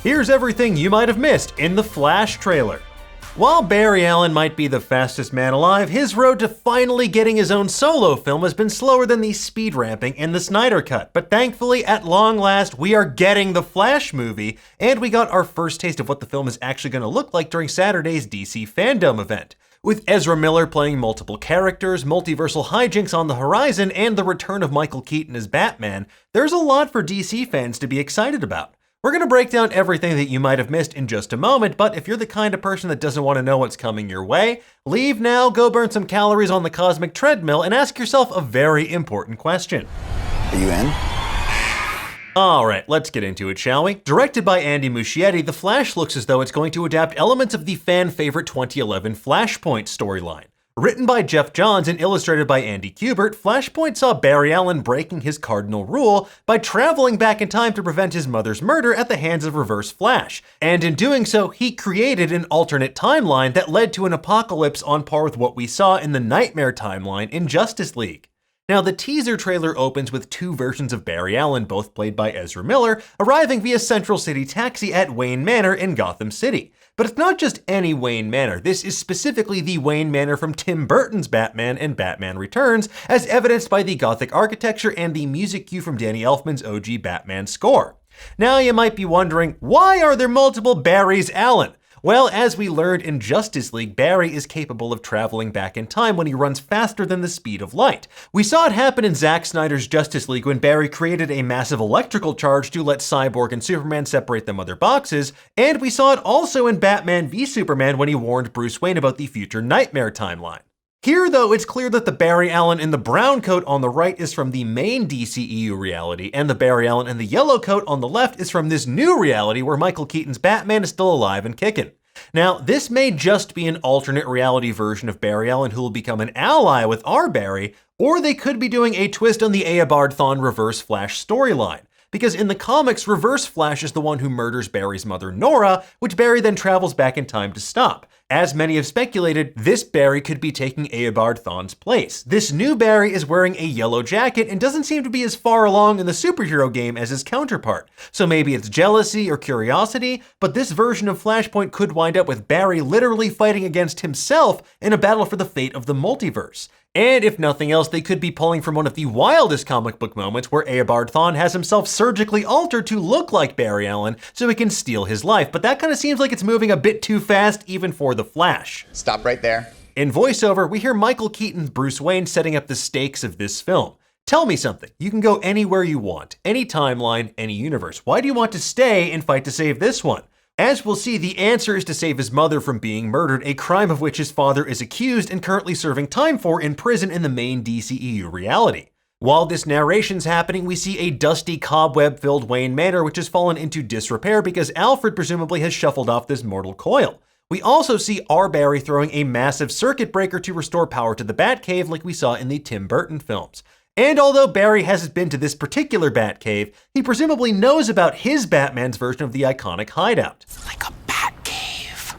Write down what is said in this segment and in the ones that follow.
Here's everything you might have missed in the Flash trailer. While Barry Allen might be the fastest man alive, his road to finally getting his own solo film has been slower than the speed ramping in the Snyder Cut. But thankfully, at long last, we are getting the Flash movie, and we got our first taste of what the film is actually going to look like during Saturday's DC Fandome event. With Ezra Miller playing multiple characters, multiversal hijinks on the horizon, and the return of Michael Keaton as Batman, there's a lot for DC fans to be excited about. We're going to break down everything that you might have missed in just a moment, but if you're the kind of person that doesn't want to know what's coming your way, leave now, go burn some calories on the cosmic treadmill, and ask yourself a very important question. Are you in? Alright, let's get into it, shall we? Directed by Andy Muschietti, The Flash looks as though it's going to adapt elements of the fan-favorite 2011 Flashpoint storyline. Written by Jeff Johns and illustrated by Andy Kubert, Flashpoint saw Barry Allen breaking his cardinal rule by traveling back in time to prevent his mother's murder at the hands of Reverse Flash. And in doing so, he created an alternate timeline that led to an apocalypse on par with what we saw in the Nightmare timeline in Justice League. Now, the teaser trailer opens with two versions of Barry Allen, both played by Ezra Miller, arriving via Central City Taxi at Wayne Manor in Gotham City. But it's not just any Wayne Manor. This is specifically the Wayne Manor from Tim Burton's Batman and Batman Returns, as evidenced by the Gothic architecture and the music cue from Danny Elfman's OG Batman score. Now, you might be wondering, why are there multiple Barrys Allen? Well, as we learned in Justice League, Barry is capable of traveling back in time when he runs faster than the speed of light. We saw it happen in Zack Snyder's Justice League when Barry created a massive electrical charge to let Cyborg and Superman separate the mother boxes, and we saw it also in Batman v Superman when he warned Bruce Wayne about the future Nightmare timeline. Here, though, it's clear that the Barry Allen in the brown coat on the right is from the main DCEU reality, and the Barry Allen in the yellow coat on the left is from this new reality where Michael Keaton's Batman is still alive and kicking. Now, this may just be an alternate reality version of Barry Allen who will become an ally with our Barry, or they could be doing a twist on the Eobard Thawne Reverse Flash storyline. Because in the comics, Reverse Flash is the one who murders Barry's mother, Nora, which Barry then travels back in time to stop. As many have speculated, this Barry could be taking Eobard Thawne's place. This new Barry is wearing a yellow jacket and doesn't seem to be as far along in the superhero game as his counterpart. So maybe it's jealousy or curiosity, but this version of Flashpoint could wind up with Barry literally fighting against himself in a battle for the fate of the multiverse. And if nothing else, they could be pulling from one of the wildest comic book moments where Eobard Thawne has himself surgically altered to look like Barry Allen so he can steal his life, but that kind of seems like it's moving a bit too fast even for The Flash. Stop right there. In voiceover, we hear Michael Keaton's Bruce Wayne setting up the stakes of this film. Tell me something. You can go anywhere you want, any timeline, any universe. Why do you want to stay and fight to save this one? As we'll see, the answer is to save his mother from being murdered, a crime of which his father is accused and currently serving time for in prison in the main DCEU reality. While this narration's happening, we see a dusty, cobweb-filled Wayne Manor which has fallen into disrepair because Alfred presumably has shuffled off this mortal coil. We also see our Barry throwing a massive circuit breaker to restore power to the Batcave like we saw in the Tim Burton films. And although Barry hasn't been to this particular Batcave, he presumably knows about his Batman's version of the iconic hideout. Like a Batcave.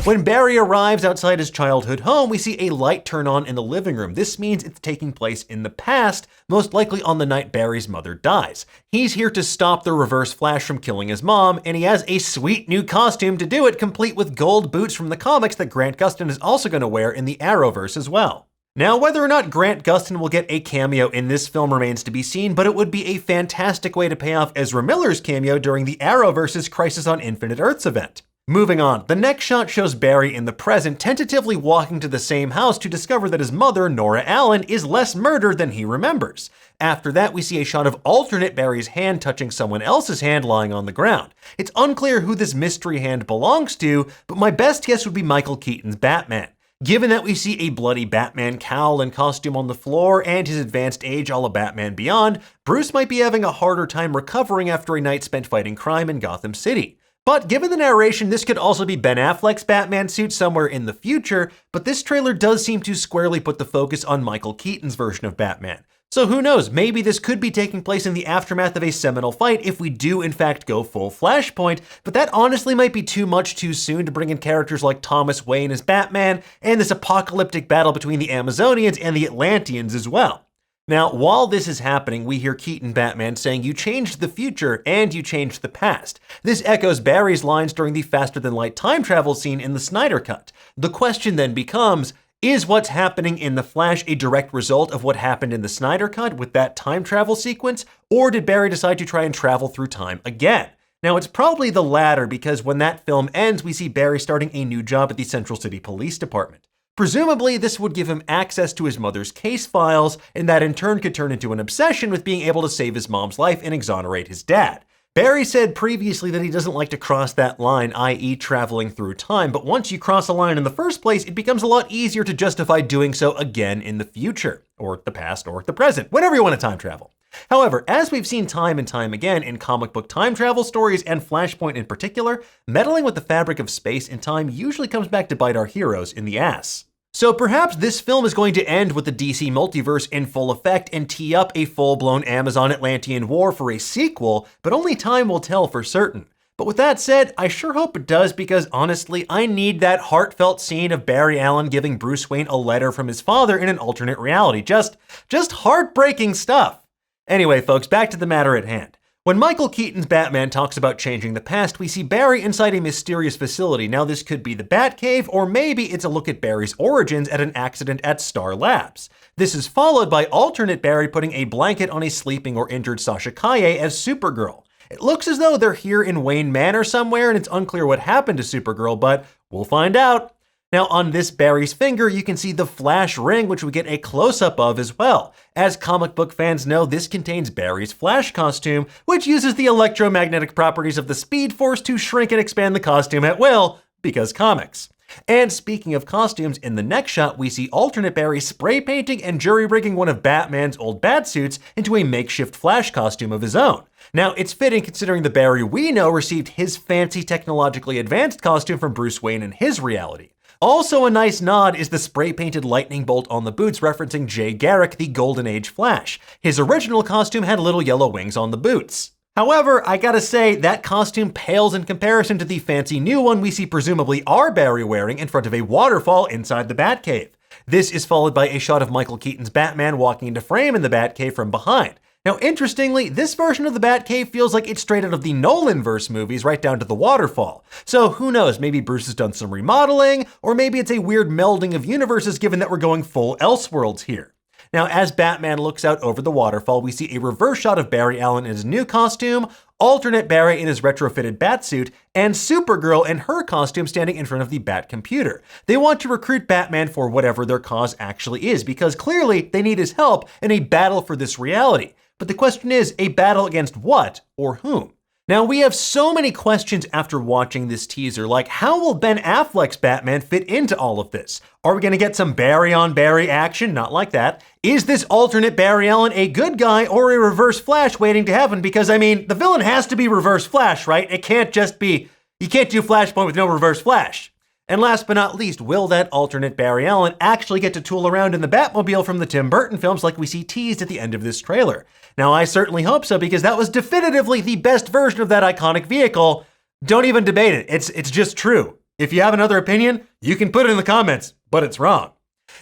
When Barry arrives outside his childhood home, we see a light turn on in the living room. This means it's taking place in the past, most likely on the night Barry's mother dies. He's here to stop the Reverse Flash from killing his mom, and he has a sweet new costume to do it, complete with gold boots from the comics that Grant Gustin is also going to wear in the Arrowverse as well. Now, whether or not Grant Gustin will get a cameo in this film remains to be seen, but it would be a fantastic way to pay off Ezra Miller's cameo during the Arrowverse's Crisis on Infinite Earths event. Moving on, the next shot shows Barry in the present tentatively walking to the same house to discover that his mother, Nora Allen, is less murdered than he remembers. After that, we see a shot of alternate Barry's hand touching someone else's hand lying on the ground. It's unclear who this mystery hand belongs to, but my best guess would be Michael Keaton's Batman. Given that we see a bloody Batman cowl and costume on the floor and his advanced age a la Batman Beyond, Bruce might be having a harder time recovering after a night spent fighting crime in Gotham City. But given the narration, this could also be Ben Affleck's Batman suit somewhere in the future, but this trailer does seem to squarely put the focus on Michael Keaton's version of Batman. So who knows, maybe this could be taking place in the aftermath of a seminal fight if we do in fact go full Flashpoint, but that honestly might be too much too soon to bring in characters like Thomas Wayne as Batman and this apocalyptic battle between the Amazonians and the Atlanteans as well. Now, while this is happening, we hear Keaton Batman saying, "You changed the future and you changed the past." This echoes Barry's lines during the faster-than-light time travel scene in the Snyder Cut. The question then becomes, is what's happening in The Flash a direct result of what happened in the Snyder Cut with that time travel sequence, or did Barry decide to try and travel through time again? Now, it's probably the latter, because when that film ends, we see Barry starting a new job at the Central City Police Department. Presumably, this would give him access to his mother's case files, and that in turn could turn into an obsession with being able to save his mom's life and exonerate his dad. Barry said previously that he doesn't like to cross that line, i.e. traveling through time, but once you cross a line in the first place, it becomes a lot easier to justify doing so again in the future, or the past, or the present, whenever you want to time travel. However, as we've seen time and time again in comic book time travel stories and Flashpoint in particular, meddling with the fabric of space and time usually comes back to bite our heroes in the ass. So perhaps this film is going to end with the DC multiverse in full effect and tee up a full-blown Amazon Atlantean war for a sequel, but only time will tell for certain. But with that said, I sure hope it does, because honestly, I need that heartfelt scene of Barry Allen giving Bruce Wayne a letter from his father in an alternate reality. Just heartbreaking stuff. Anyway, folks, back to the matter at hand. When Michael Keaton's Batman talks about changing the past, we see Barry inside a mysterious facility. Now, this could be the Batcave, or maybe it's a look at Barry's origins at an accident at Star Labs. This is followed by alternate Barry putting a blanket on a sleeping or injured Sasha Calle as Supergirl. It looks as though they're here in Wayne Manor somewhere, and it's unclear what happened to Supergirl, but we'll find out. Now, on this Barry's finger, you can see the Flash ring, which we get a close-up of as well. As comic book fans know, this contains Barry's Flash costume, which uses the electromagnetic properties of the Speed Force to shrink and expand the costume at will, because comics. And speaking of costumes, in the next shot, we see alternate Barry spray painting and jury-rigging one of Batman's old Batsuits into a makeshift Flash costume of his own. Now, it's fitting considering the Barry we know received his fancy technologically advanced costume from Bruce Wayne in his reality. Also a nice nod is the spray-painted lightning bolt on the boots referencing Jay Garrick, the Golden Age Flash. His original costume had little yellow wings on the boots. However, I gotta say, that costume pales in comparison to the fancy new one we see presumably our Barry wearing in front of a waterfall inside the Batcave. This is followed by a shot of Michael Keaton's Batman walking into frame in the Batcave from behind. Now, interestingly, this version of the Batcave feels like it's straight out of the Nolanverse movies, right down to the waterfall. So who knows, maybe Bruce has done some remodeling, or maybe it's a weird melding of universes given that we're going full Elseworlds here. Now, as Batman looks out over the waterfall, we see a reverse shot of Barry Allen in his new costume, alternate Barry in his retrofitted Batsuit, and Supergirl in her costume standing in front of the Bat computer. They want to recruit Batman for whatever their cause actually is, because clearly they need his help in a battle for this reality. But the question is, a battle against what or whom? Now, we have so many questions after watching this teaser, like how will Ben Affleck's Batman fit into all of this? Are we going to get some Barry on Barry action? Not like that. Is this alternate Barry Allen a good guy or a reverse Flash waiting to happen? Because, I mean, the villain has to be reverse Flash, right? It can't just be, you can't do Flashpoint with no reverse Flash. And last but not least, will that alternate Barry Allen actually get to tool around in the Batmobile from the Tim Burton films like we see teased at the end of this trailer? Now, I certainly hope so, because that was definitively the best version of that iconic vehicle. Don't even debate it. It's just true. If you have another opinion, you can put it in the comments, but it's wrong.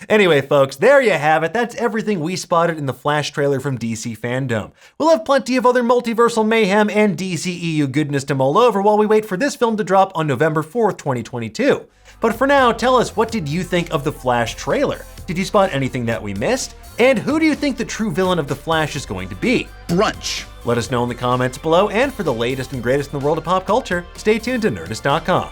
Anyway, folks, there you have it. That's everything we spotted in the Flash trailer from DC Fandome. We'll have plenty of other multiversal mayhem and DCEU goodness to mull over while we wait for this film to drop on November 4th, 2022. But for now, tell us, what did you think of the Flash trailer? Did you spot anything that we missed? And who do you think the true villain of the Flash is going to be? Brunch. Let us know in the comments below, and for the latest and greatest in the world of pop culture, stay tuned to Nerdist.com.